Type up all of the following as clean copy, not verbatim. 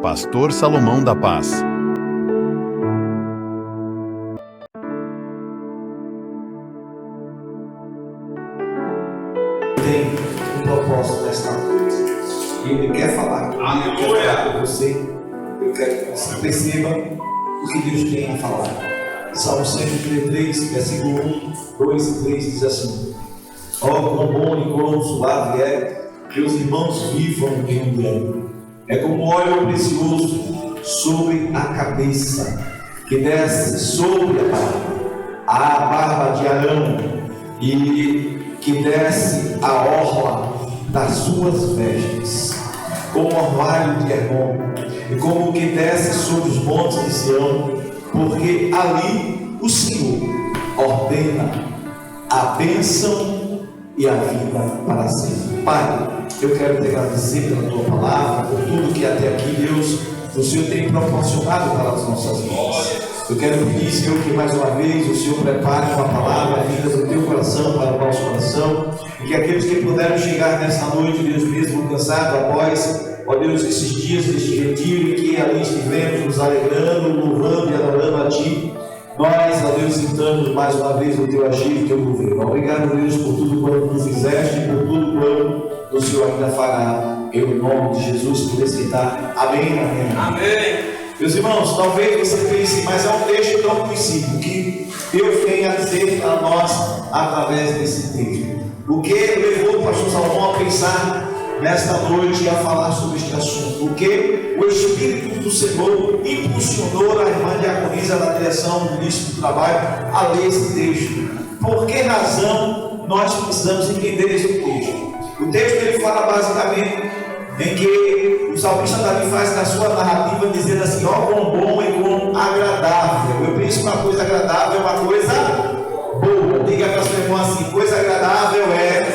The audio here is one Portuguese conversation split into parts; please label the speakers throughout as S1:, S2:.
S1: Pastor Salomão da Paz.
S2: Tem um propósito nesta noite e Ele quer falar. Aleluia! Com você, eu quero que você perceba o que Deus tem a falar. Salmo 133, versículo 1, 2 e 3 diz assim: ó, quão bom e quão suave é que os irmãos vivam em união. É como óleo precioso sobre a cabeça, que desce sobre a barba de Arão, e que desce a orla das suas vestes, como orvalho de Hermon, e como que desce sobre os montes de Sião, porque ali o Senhor ordena a bênção e a vida para sempre. Pai, eu quero te agradecer pela tua palavra, por tudo que até aqui, Deus, o Senhor tem proporcionado para as nossas vidas. Eu quero pedir, Senhor, que mais uma vez o Senhor prepare uma palavra vinda do teu coração para o nosso coração, e que aqueles que puderam chegar nessa noite, Deus mesmo, cansado após, ó Deus, esses dias deste retiro, e que ali estivemos nos alegrando, louvando e adorando a Ti, nós, ó Deus, citamos mais uma vez o Teu agir e o Teu governo. Obrigado, Deus, por tudo quanto Tu fizeste e por tudo quanto o Senhor ainda fará, em nome de Jesus, por aceitar. Amém, amém.
S3: Amém.
S2: Meus irmãos, talvez você pense, mas é um texto tão conhecido, que Deus tem a dizer para nós através desse texto. O que levou o pastor Salomão a pensar nesta noite e a falar sobre este assunto? O que o Espírito do Senhor impulsionou a irmã Diaconisa na direção do ministro do trabalho a ler esse texto? Por que razão nós precisamos entender esse texto? O texto ele fala basicamente em que o salmista Davi faz na sua narrativa dizendo assim: ó, quão bom e quão agradável. Eu penso que uma coisa agradável é uma coisa boa. Diga para a sua irmã assim: coisa agradável é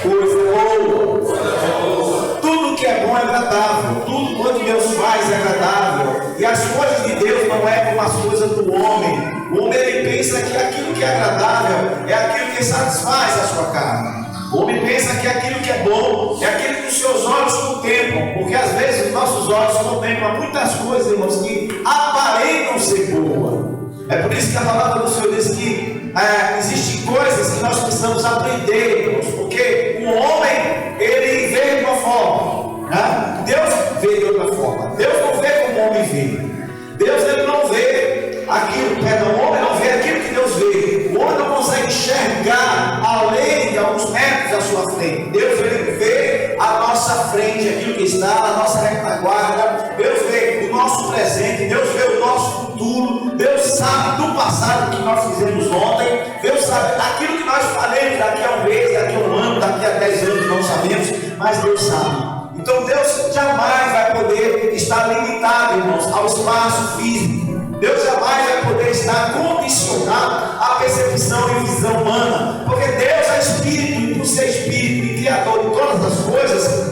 S2: coisa boa. Tudo que é bom é agradável. Tudo quanto Deus faz é agradável. E as coisas de Deus não é como as coisas do homem. O homem ele pensa que aquilo que é agradável é aquilo que satisfaz a sua carne. O homem pensa que aquilo que é bom é aquilo que os seus olhos contemplam, porque às vezes os nossos olhos contemplam muitas coisas, irmãos, que aparentam ser boas. É por isso que a palavra do Senhor diz que existem coisas que nós precisamos aprender, irmãos, porque o homem, ele vê de uma forma, né? Deus vê de outra forma. Deus não vê como o homem vê. Deus ele não vê aquilo, o homem não vê aquilo que Deus vê. O homem não consegue enxergar além de alguns metros à sua frente. Deus ele vê a nossa frente, aquilo que está na nossa retaguarda. Deus vê o nosso presente, Deus vê o nosso futuro. Deus sabe do passado que nós fizemos ontem. Deus sabe aquilo que nós faremos daqui a um mês, daqui a um ano, daqui a 10 anos, não sabemos, mas Deus sabe. Então Deus jamais vai poder estar limitado, irmãos, ao espaço físico. Deus jamais vai poder estar condicionado à percepção e visão humana, porque Deus é Espírito, e por ser Espírito e Criador de todas as coisas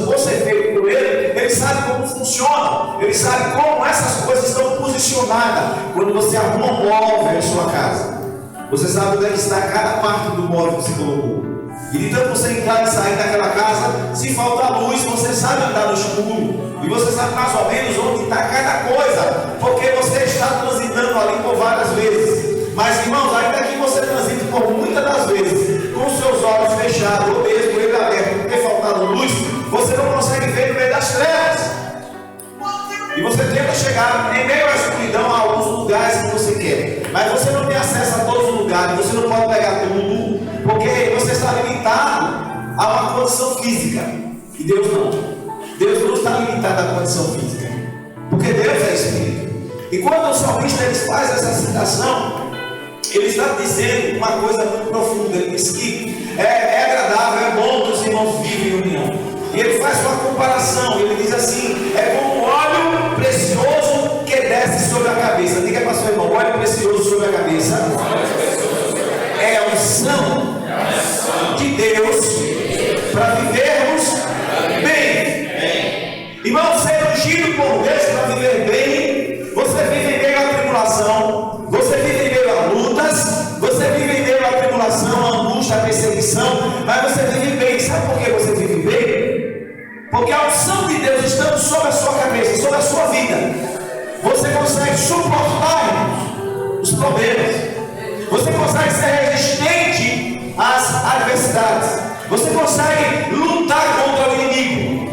S2: vão ser feitas por Ele sabe como funciona, Ele sabe como essas coisas estão posicionadas. Quando você arruma um móvel em sua casa, você sabe onde é que está cada parte do móvel que você colocou. E então você entrar e sair daquela casa, se faltar luz, você sabe andar no escuro. E você sabe mais ou menos onde está cada coisa, porque você está transitando ali por várias vezes. Mas irmãos, ainda que você transite por muitas das vezes, com os seus olhos fechados, ou mesmo ele aberto, porque faltando luz, você não consegue ver no meio das trevas. E você tenta chegar em meio à escuridão a alguns lugares que você quer, mas você não tem acesso a todos os lugares, você não pode pegar tudo, porque você está limitado a uma condição física. E Deus não. Deus não está limitado à condição física, porque Deus é Espírito. E quando o salmista ele faz essa citação, ele está dizendo uma coisa muito profunda. Ele diz que é agradável, é bom que os irmãos vivem em união. E ele faz uma comparação. Ele diz assim: é como óleo precioso que desce sobre a cabeça. Diga para o seu irmão: óleo precioso sobre a cabeça é a unção de Deus para vivermos bem. Irmão, ser ungido por Deus para viver bem, você vive em meio à tribulação, você vive em meio a lutas, você vive em meio à tribulação, a angústia, a perseguição, mas você vive bem. Sabe por que você vive bem? Porque a unção de Deus estando sobre a sua cabeça, sobre a sua vida, você consegue suportar, irmãos, os problemas. Você consegue ser resistente às adversidades. Você consegue lutar contra o inimigo.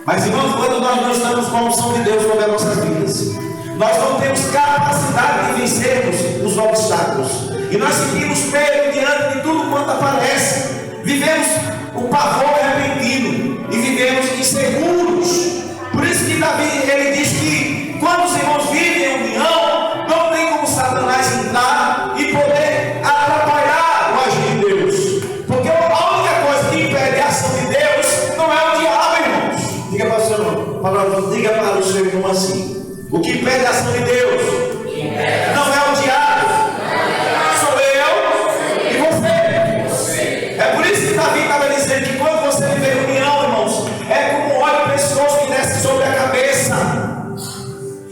S2: Mas, irmãos, quando nós não estamos com a unção de Deus sobre as nossas vidas, nós não temos capacidade de vencermos os obstáculos. E nós sentimos medo diante de tudo quanto aparece. Vivemos o pavor repentino e vivemos inseguros. Por isso que Davi, ele diz que quando os irmãos vivem em união, não tem como Satanás entrar e poder atrapalhar o agir de Deus. Porque a única coisa que impede a ação de Deus não é o diabo, irmãos. Diga para o seu, diga para o seu irmão assim: o que impede a ação de Deus não é o diabo, sou eu e você. É por isso que Davi estava dizendo que quando você viver em união, irmãos, é como um óleo precioso que desce sobre a cabeça.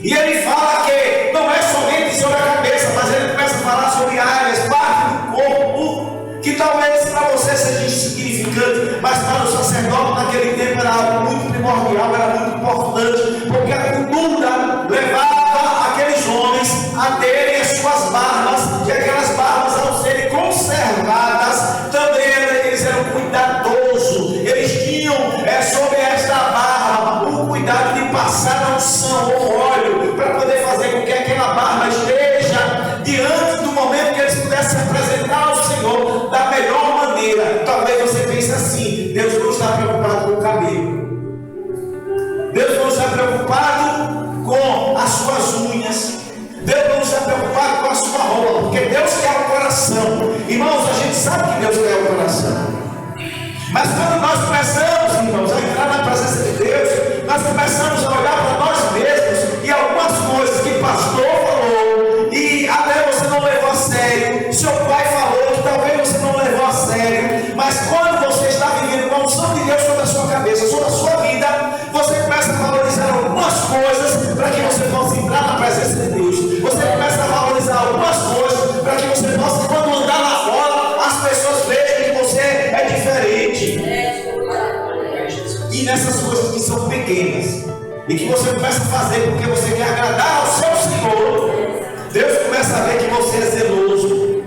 S2: E ele fala que não é somente sobre a cabeça, mas ele começa a falar sobre áreas, parte do corpo, que talvez para você seja insignificante, mas para o sacerdote naquele tempo era algo muito primordial, era muito importante, porque a cultura levava aqueles homens a terem as suas barbas, e aquelas barbas, ao serem conservadas, também eles eram cuidadosos. Eles tinham sobre esta barba o cuidado de passar a unção ou óleo para poder fazer com que aquela barba esteja diante do momento que eles pudessem apresentar ao Senhor da melhor maneira. Talvez você pense assim: Deus não está preocupado com o cabelo, Deus não está preocupado com as suas unhas, Deus não está preocupado com a sua roupa, porque Deus quer o coração. Irmãos, a gente sabe que Deus quer o coração. Mas quando nós começamos, irmãos, a entrar na presença de Deus, nós começamos a olhar para nós mesmos e algumas coisas que o pastor falou e até você não levou a sério, seu pai falou que talvez você não levou a sério, mas quando você está vivendo com a unção de Deus sobre a sua cabeça, sobre a sua vida, você começa a valorizar algumas coisas para que você possa entrar na presença de Deus. Você começa a valorizar algumas coisas para que você possa, quando andar lá fora, as pessoas vejam que você é diferente. E nessas coisas que são pequenas e que você começa a fazer porque você quer agradar ao seu Senhor, Deus começa a ver que você é zeloso.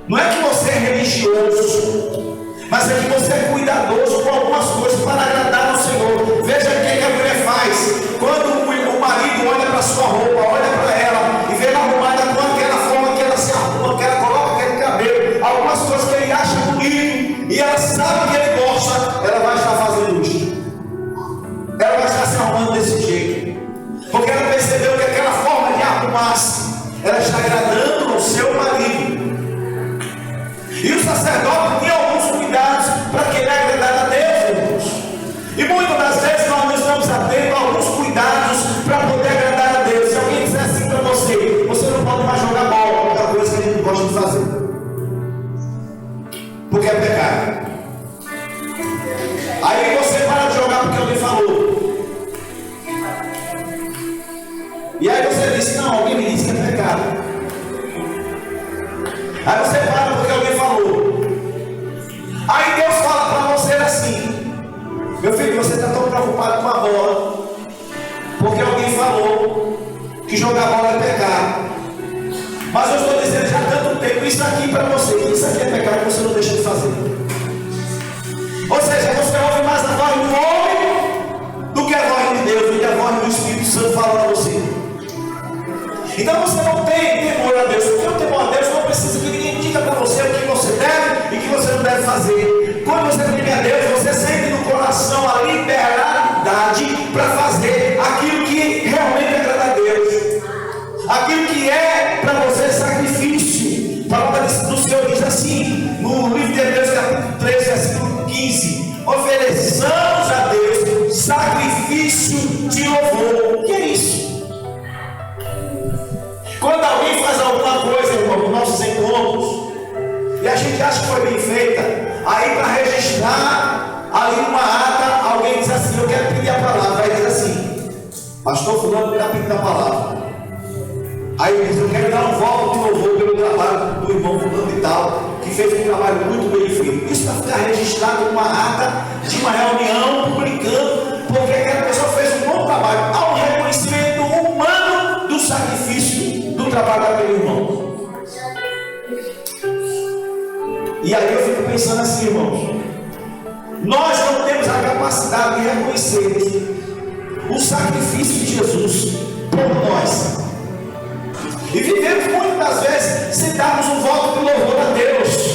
S2: Não é que você é religioso, mas é que você é cuidadoso com algumas coisas para agradar ao Senhor. Veja o que a mulher faz quando o marido olha para a sua roupa, olha para ela e vê ela arrumada com aquela forma que ela se arruma, que ela coloca aquele cabelo, algumas coisas que ele acha bonito e ela sabe que ele gosta, ela vai estar fazendo isso. Ela vai estar se arrumando desse jeito, porque ela percebeu que aquela forma de arrumar-se, ela está agradando ao seu marido. E o sacerdote tinha alguns cuidados para querer agradar a Deus, irmãos. E muitas das vezes nós não estamos atentos a alguns cuidados para poder agradar a Deus. Se alguém disser assim para você, você não pode mais jogar bola, outra coisa que a gente gosta de fazer, porque é pecado. Aí você para de jogar porque alguém falou. E aí você diz: não, alguém me disse que é pecado. Aí você para porque alguém falou. Aí Deus fala para você assim: meu filho, você está tão preocupado com a bola porque alguém falou que jogar bola é pecado. Mas eu estou dizendo já há tanto tempo isso aqui para você, que isso aqui é pecado, você não deixa de fazer. Ou seja, você ouve mais a voz do homem do que a voz de Deus, do que a voz do Espírito Santo fala para você. Então você não tem temor a Deus, porque o temor a Deus não precisa que ninguém diga para você o que você deve e o que você não deve fazer. Quando você teme a Deus, você sente no coração a liberdade para fazer aquilo que realmente agrada a Deus, aquilo que é para você sacrifício. A palavra do Senhor diz assim, no livro de Hebreus capítulo 3, versículo 15: ofereçamos a Deus sacrifício de louvor. O que é isso? Quando alguém faz alguma coisa, irmão, nos nossos encontros, e a gente acha que foi bem feita, aí para registrar ali uma ata, alguém diz assim: eu quero pedir a palavra. Aí diz assim: pastor fulano está pedindo a palavra. Aí ele diz: eu quero dar um voto de louvor pelo trabalho do irmão fulano e tal, que fez um trabalho muito bem feito. Isso para ficar registrado numa ata de uma reunião, publicando porque aquela pessoa fez um bom trabalho. Há um reconhecimento humano do sacrifício do trabalho daquele irmão. E aí eu fico pensando assim, irmãos, nós não temos a capacidade de reconhecer o sacrifício de Jesus por nós. E vivemos muitas das vezes sem darmos um voto de louvor a Deus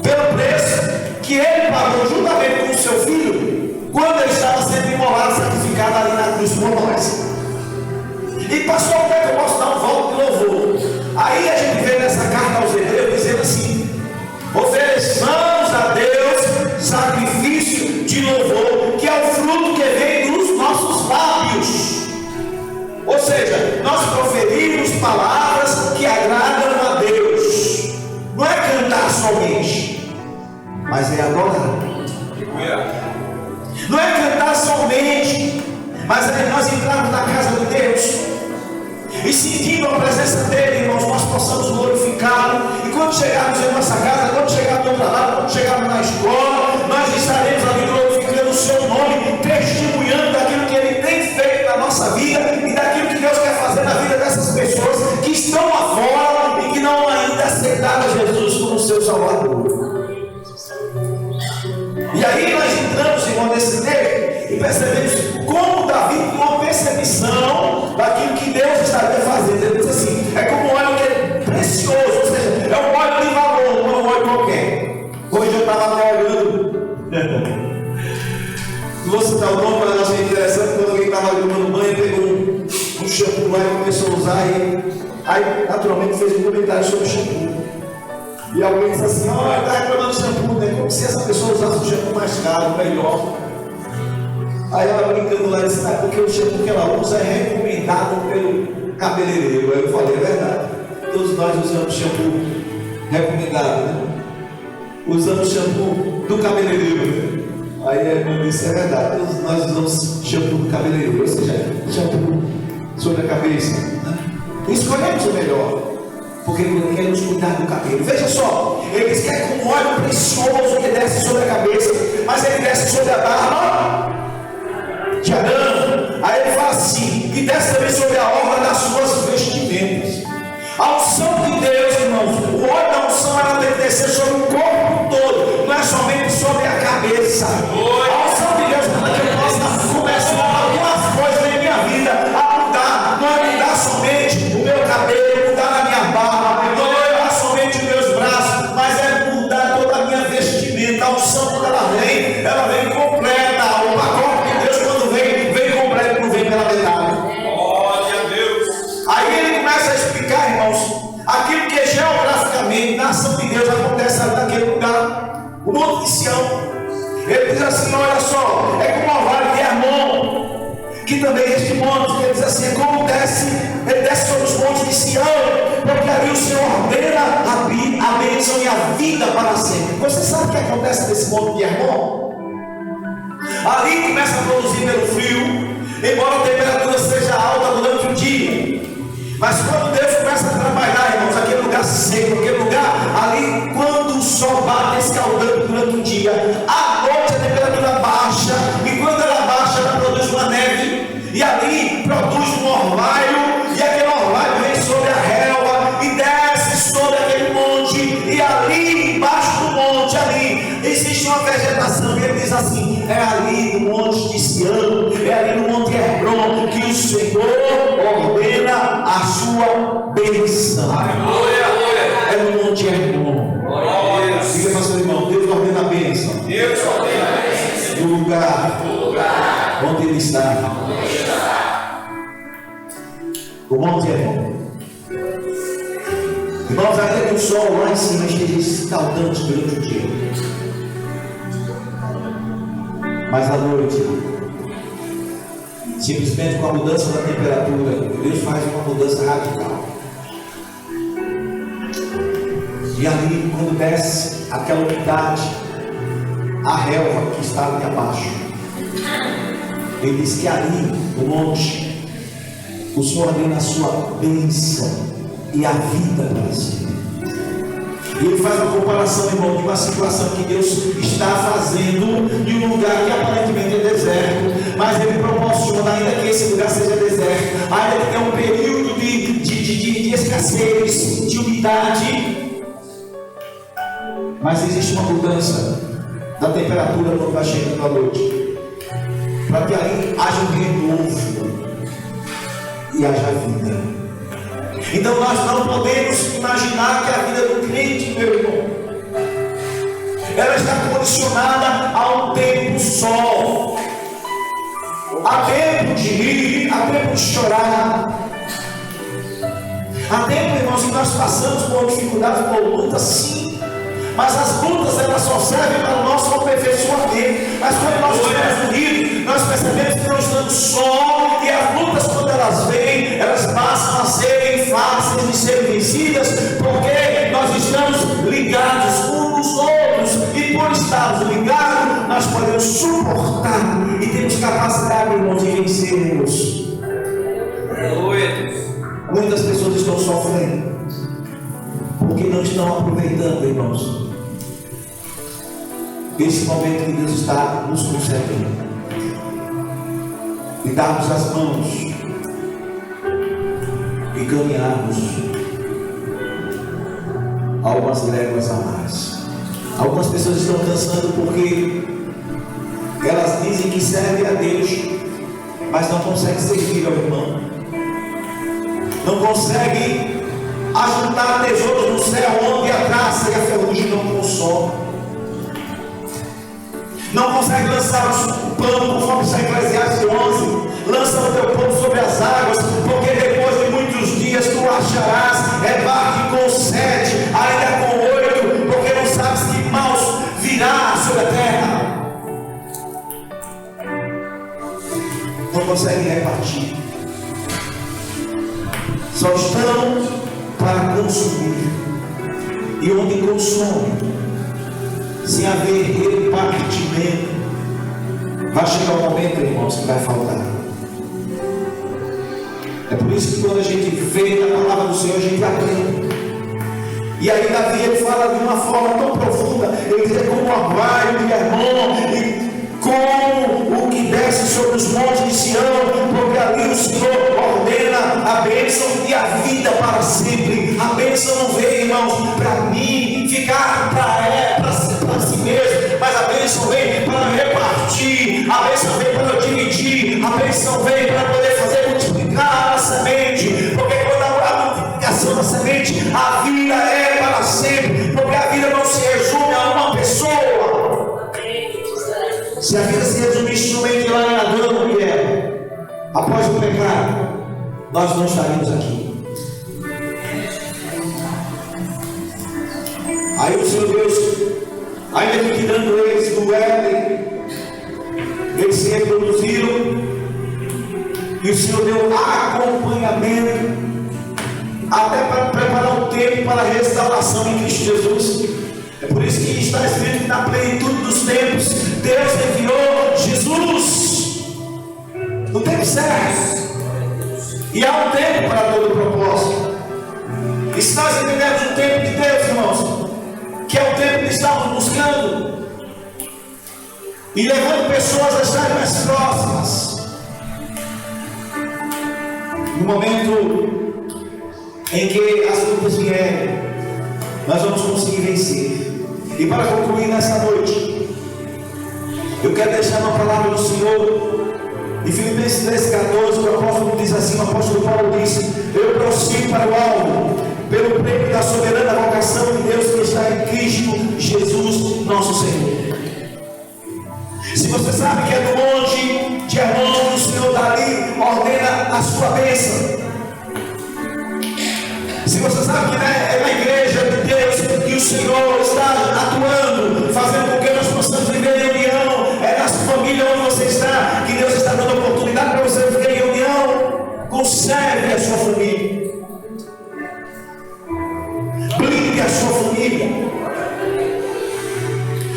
S2: pelo preço que Ele pagou juntamente com o seu Filho quando Ele estava sendo imolado, sacrificado ali na cruz por nós. E pastor, como é que eu posso dar um voto de louvor? Aí a gente vê nessa carta aos Hebreus dizendo assim: ofereçamos a Deus sacrifício de louvor, que é o fruto que vem dos nossos lábios. Ou seja, nós proferimos palavras que agradam a Deus. Não é cantar somente, mas é adorar. Não é cantar somente, mas é nós entrarmos na casa de Deus e sentindo a presença dele, irmãos, nós possamos glorificá-lo. E quando chegarmos em nossa casa, quando chegarmos no trabalho, quando chegarmos na escola, nós estaremos ali glorificando o seu nome, testemunhando daquilo que ele tem feito na nossa vida e daquilo que Deus quer fazer na vida dessas pessoas que estão lá fora e que não ainda aceitaram Jesus como seu Salvador. E aí nós entramos, irmão, nesse texto e percebemos como Davi tem uma percepção daquilo que Deus estaria fazendo. Ele diz assim: é como um óleo que é precioso, ou seja, é um óleo de valor, não é um óleo qualquer. Hoje eu estava olhando, não vou citar o nome, mas eu achei interessante, quando alguém estava tomando banho, pegou um shampoo lá e começou a usar, e aí naturalmente fez um comentário sobre o shampoo. E alguém disse assim: olha, está reclamando do shampoo, né? Como se essa pessoa usasse um shampoo mais caro, melhor. Aí ela brincando lá disse: porque o shampoo que ela usa é recomendado pelo cabeleireiro. Aí eu falei: é verdade, todos nós usamos shampoo recomendado, né? Usamos shampoo do cabeleireiro. Aí eu disse: é verdade, todos nós usamos shampoo do cabeleireiro, ou seja, shampoo sobre a cabeça, né? Escolhemos o melhor, porque queremos cuidar do cabelo. Veja só, ele diz que é como um óleo precioso que desce sobre a cabeça, mas ele desce sobre a barba de Arão. Aí ele fala assim: que desce também sobre a orla das suas vestimentas. A unção de Deus, irmãos, o óleo da unção, ela tem que descer sobre o corpo todo, não é somente sobre a cabeça. A unção de Deus, para que eu possa começar algumas coisas em minha vida a mudar, não é mudar somente o meu cabelo, mudar a minha barba, não é mudar somente os meus braços, mas é mudar toda a minha vestimenta. A unção, quando ela vem completa. O pacote de Deus, quando vem completo, não vem pela metade. Glória a Deus. Aí ele começa a explicar, irmãos, aquilo que geograficamente na ação de Deus acontece ali naquele lugar, o Monte de Sião. Ele diz assim: olha só, é como o vale de Hermon, que também é este monte. Ele diz assim: é como ele desce sobre os montes de Sião, porque ali o Senhor ordena a bênção e a vida para sempre. Você sabe o que acontece nesse monte de Hermon? Ali começa a produzir pelo frio, embora a temperatura seja alta durante o dia. Mas quando Deus começa a trabalhar, irmãos, aquele lugar seco, aquele lugar ali, quando o sol bate escaldando durante o dia, à noite a temperatura baixa, e quando ela baixa, ela produz uma neve, e ali produz um orvalho, e aquele orvalho vem sobre a relva e desce sobre aquele monte, e ali embaixo do monte, ali existe uma vegetação. E ele diz assim: é ali no monte de Sião, é ali no monte Hebron, que o Senhor ordena a sua bênção. É no monte Hebron. Diga para o seu irmão: Deus ordena a bênção. Deus ordena a bênção do lugar onde ele está. O monte Hebron. Irmãos, ainda que o sol lá em cima esteja escaldante durante o dia, mas à noite, simplesmente com a mudança da temperatura, Deus faz uma mudança radical. E ali, quando desce aquela umidade, a relva que está ali abaixo, ele diz que ali, no monte, o Senhor ordena a sua bênção e a vida para si. E ele faz uma comparação, irmão, de uma situação que Deus está fazendo em um lugar que aparentemente é deserto. esse lugar seja deserto, ainda que tenha um período de escassez, de umidade, mas existe uma mudança da temperatura quando vai chegando a noite, para que ali haja um renovo e haja vida. Então nós não podemos imaginar que a vida do crente, meu irmão, ela está condicionada a um tempo só. Há tempo de rir, há tempo de chorar, há tempo, irmãos, que nós passamos por dificuldades, por lutas, sim, mas as lutas elas só servem para o nosso aperfeiçoamento. Mas quando nós estamos unidos, nós percebemos que não estamos só, e as lutas, quando elas vêm, elas passam a serem fáceis de serem vencidas, porque nós estamos ligados uns nos outros, e por estarmos ligados, nós podemos suportar e temos capacidade, irmãos, de vencermos. Muitas pessoas estão sofrendo porque não estão aproveitando, irmãos, esse momento que Deus está nos concedendo e darmos as mãos e caminharmos algumas léguas a mais. Algumas pessoas estão cansando porque elas dizem que servem a Deus, mas não conseguem servir ao irmão, não conseguem ajuntar tesouros no céu onde a traça e a ferrugem não consomem, não conseguem lançar o pano conforme está em Eclesiastes 11, lança o teu pano sobre as águas, porque depois de muitos dias tu acharás, barque com 7, ainda com 8, porque não sabes que maus virá sobre a terra. Não conseguem repartir, só estão para consumir, e onde consome, sem haver repartimento, vai chegar um momento, irmãos, que vai faltar. É por isso que quando a gente vê a palavra do Senhor, a gente aprende. E aí Davi ele fala de uma forma tão profunda, ele diz como o orvalho de Hermon, e como o que desce sobre os montes de Sião, porque ali o Senhor ordena a bênção e a vida para sempre. A bênção não vem, irmãos, para mim ficar para si mesmo, mas a bênção vem para repartir, a bênção vem para dividir, a bênção vem para poder fazer multiplicar a semente, porque quando a multiplicação da semente, a vida é para sempre, porque a vida não se resume a uma pessoa. Se a vida se resumisse somente lá em Adão e Eva, após o pecado, nós não estaríamos aqui. Aí o Senhor Deus, ainda que tirando eles do Éden, eles se reproduziram, e o Senhor deu acompanhamento, até para preparar o tempo para a restauração em Cristo Jesus. É por isso que está escrito que na plenitude dos tempos, Deus enviou Jesus no tempo certo, e há um tempo para todo propósito. E se nós entendemos o tempo de Deus, irmãos, que é o tempo que estamos buscando e levando pessoas a estarem mais próximas, no momento em que as lutas vierem, nós vamos conseguir vencer. E para concluir nessa noite, eu quero deixar uma palavra do Senhor em Filipenses 3,14. O apóstolo diz assim, o apóstolo Paulo disse: eu prossigo para o alvo, pelo prêmio da soberana vocação de Deus que está em Cristo Jesus nosso Senhor. Se você sabe que é do monte de Hermon, o Senhor dali ordena a sua bênção. Se você sabe que é na igreja de Deus que o Senhor está atuando, fazendo com que nós possamos viver em união, é na sua família onde você está, que Deus está dando oportunidade para você viver em união, conserve a sua família, blinde a sua família,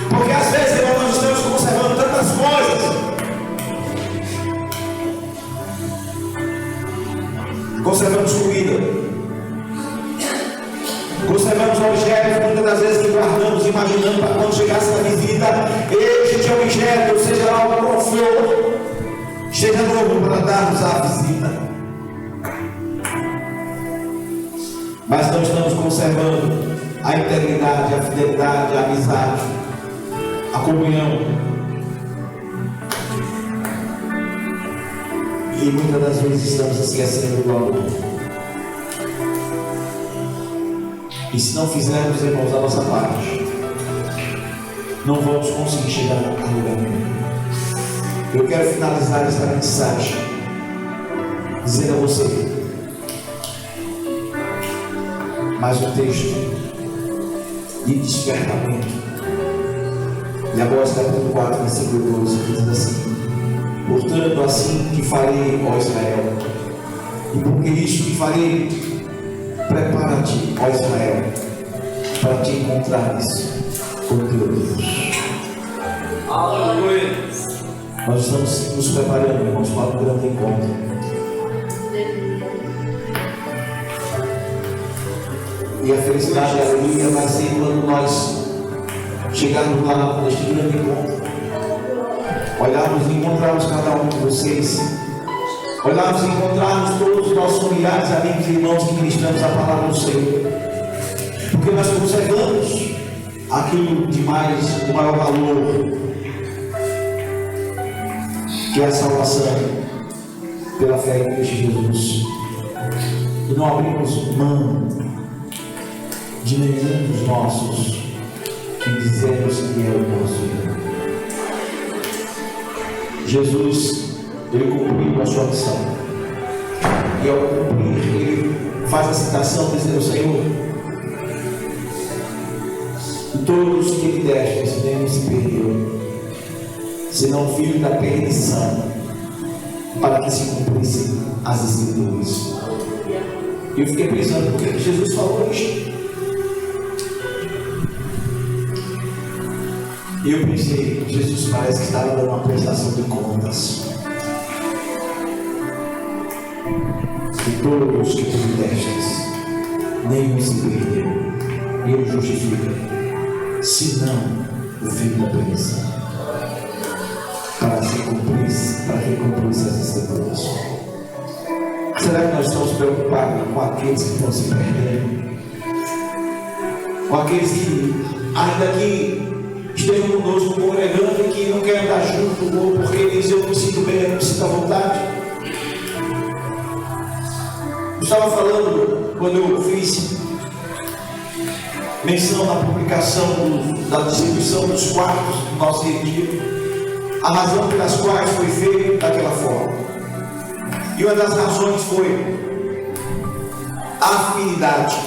S2: porque às vezes, irmão, nós estamos conservando tantas coisas, conservamos comida, conservamos objetos, muitas das vezes que guardamos, imaginando para quando chegasse a visita, darmos a visita, mas não estamos conservando a integridade, a fidelidade, a amizade, a comunhão. E muitas das vezes estamos esquecendo do amor. E se não fizermos, irmãos, a nossa parte, não vamos conseguir chegar a lugar nenhum. Eu quero finalizar esta mensagem dizendo a você mais um texto de despertamento. E agora capítulo 4, versículo 12, que diz assim: portanto, assim que farei, ó Israel, e porque isso que farei, prepara-te, ó Israel, para te encontrares com teu Deus.
S3: Aleluia.
S2: Nós estamos nos preparando, irmãos, para um grande encontro. E a felicidade e a alegria vai ser quando nós chegarmos lá neste grande encontro, olharmos e encontrarmos cada um de vocês, olharmos e encontrarmos todos os nossos familiares, amigos e irmãos que ministramos a palavra do Senhor, porque nós conservamos aquilo de mais, do maior valor, que é a salvação pela fé em Cristo Jesus, e não abrimos mão de nenhum dos nossos que dizemos que é o nosso irmão. Jesus, ele cumpriu a sua missão, e ao cumprir, ele faz a citação dizendo: Senhor, e todos que me destes, nenhum se perdeu, senão o filho da perdição, para que se cumprissem as Escrituras. E eu fiquei pensando, por que Jesus falou isso? E eu pensei, Jesus parece que estava dando uma prestação de contas. E todos que tu me destes, nenhum se perdeu, e eu justifico, senão o filho da perdição, para que cumprisse as Escrituras. Será que nós estamos preocupados com aqueles que estão se perdendo? Com aqueles que, ainda que estejam conosco congregando e que não querem andar junto, ou porque eles: eu me sinto bem, eu me sinto à vontade? Eu estava falando, quando eu fiz menção na publicação da distribuição dos quartos do nosso retiro, a razão pelas quais foi feito daquela forma. E uma das razões foi a afinidade.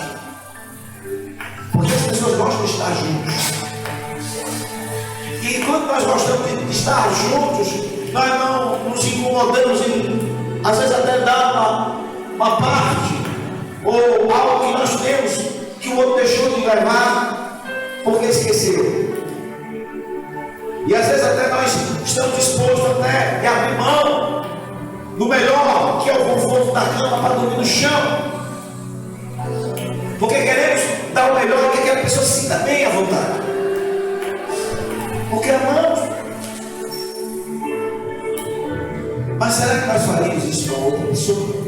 S2: Porque as pessoas gostam de estar juntos. E quando nós gostamos de estar juntos, nós não nos incomodamos em, às vezes, até dar uma parte ou algo que nós temos que o outro deixou de levar porque esqueceu. E às vezes até nós estamos dispostos até a abrir mão do melhor, que é o conforto da cama, para dormir no chão, porque queremos dar o melhor, que aquela pessoa se sinta bem à vontade, porque amamos. Mas será que nós faríamos isso para outra pessoa?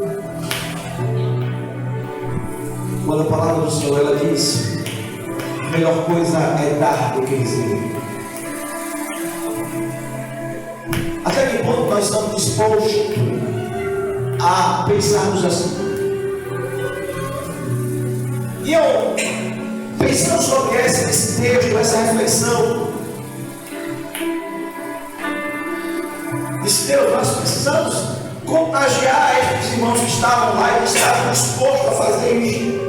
S2: Quando a palavra do Senhor, ela diz: a melhor coisa é dar do que receber. Até que ponto nós estamos dispostos a pensarmos assim? E eu, pensando sobre esse texto, essa reflexão, disse: Deus, nós precisamos contagiar esses irmãos que estavam lá e que estavam dispostos a fazer isso.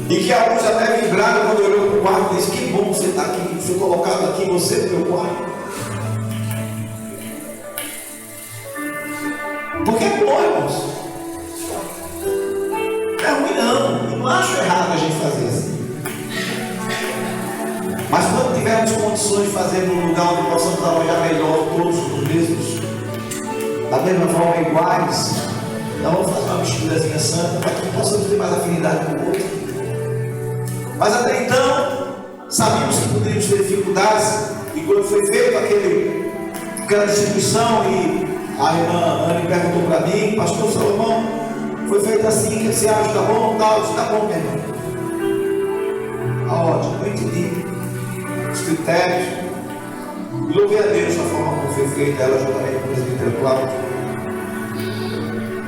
S2: E que alguns até vibraram quando olhou para o quarto e disse: que bom você está aqui, fui colocado aqui, você no meu quarto. Porque é bom, irmãos. É ruim não, não acho errado a gente fazer assim. Mas quando tivermos condições de fazer num lugar onde possamos trabalhar melhor, todos os mesmos, da mesma forma, iguais, então vamos fazer uma misturazinha santa para que possamos ter mais afinidade com o outro. Mas até então, sabíamos que poderíamos ter dificuldades, e quando foi feito aquela distribuição, e a irmã Anne perguntou para mim: pastor Salomão, foi feito assim, que você acha, tá bom? Tal, tá bom, meu irmão. Tá ótimo, eu entendi os critérios. E louvei a Deus da forma como foi feita, ela juntamente com o presbítero Cláudio.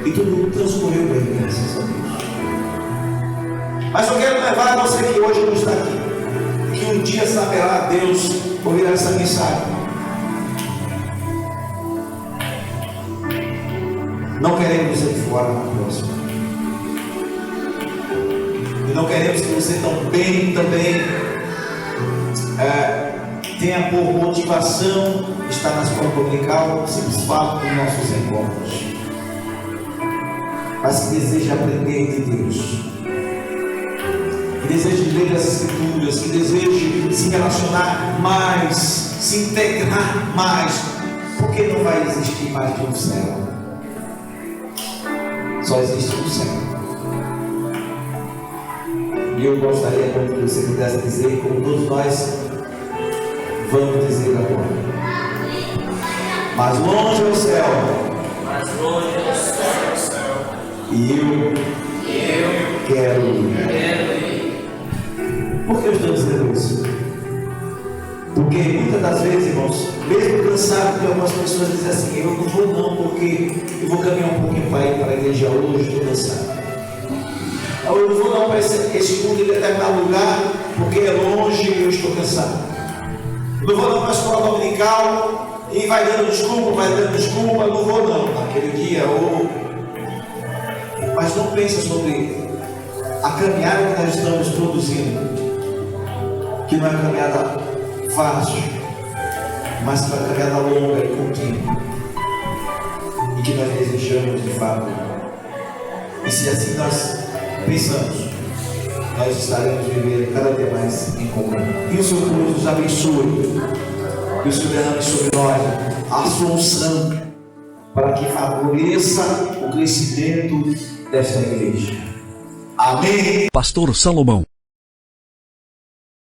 S2: E tudo transcorreu bem, graças a Deus. Mas eu quero levar você que hoje não está aqui, que um dia saberá Deus ouvirá essa mensagem. Não queremos você de fora na próxima. E não queremos que você também tenha por motivação estar na escola dominical, simples fato dos nossos encontros. Mas que deseja aprender de Deus, que deseja ler as Escrituras, que deseja se relacionar mais, se integrar mais, porque não vai existir mais que um céu. Só existe um céu. E eu gostaria muito que você pudesse dizer, como todos nós vamos dizer agora: mais longe é o céu,
S3: mais longe é o céu,
S2: e eu quero ir. Por que eu estou dizendo isso? Porque muitas das vezes, irmãos, mesmo cansado, que algumas pessoas dizem assim: eu não vou não, porque eu vou caminhar um pouquinho para ir para a igreja hoje, estou cansado. Eu não vou não para esse culto em determinado lugar, porque é longe e eu estou cansado. Eu não vou não para a escola dominical e vai dando desculpa, não vou não, naquele dia. Mas não pensa sobre a caminhada que nós estamos produzindo, que não é uma caminhada fácil, mas que é uma caminhada longa e contínua, e que nós desejamos de fato. E se assim nós pensamos, nós estaremos vivendo cada dia mais em comum. E o Senhor nos abençoe, que o Senhor derrame sobre nós a sua unção, para que favoreça o crescimento desta igreja. Amém.
S1: Pastor Salomão.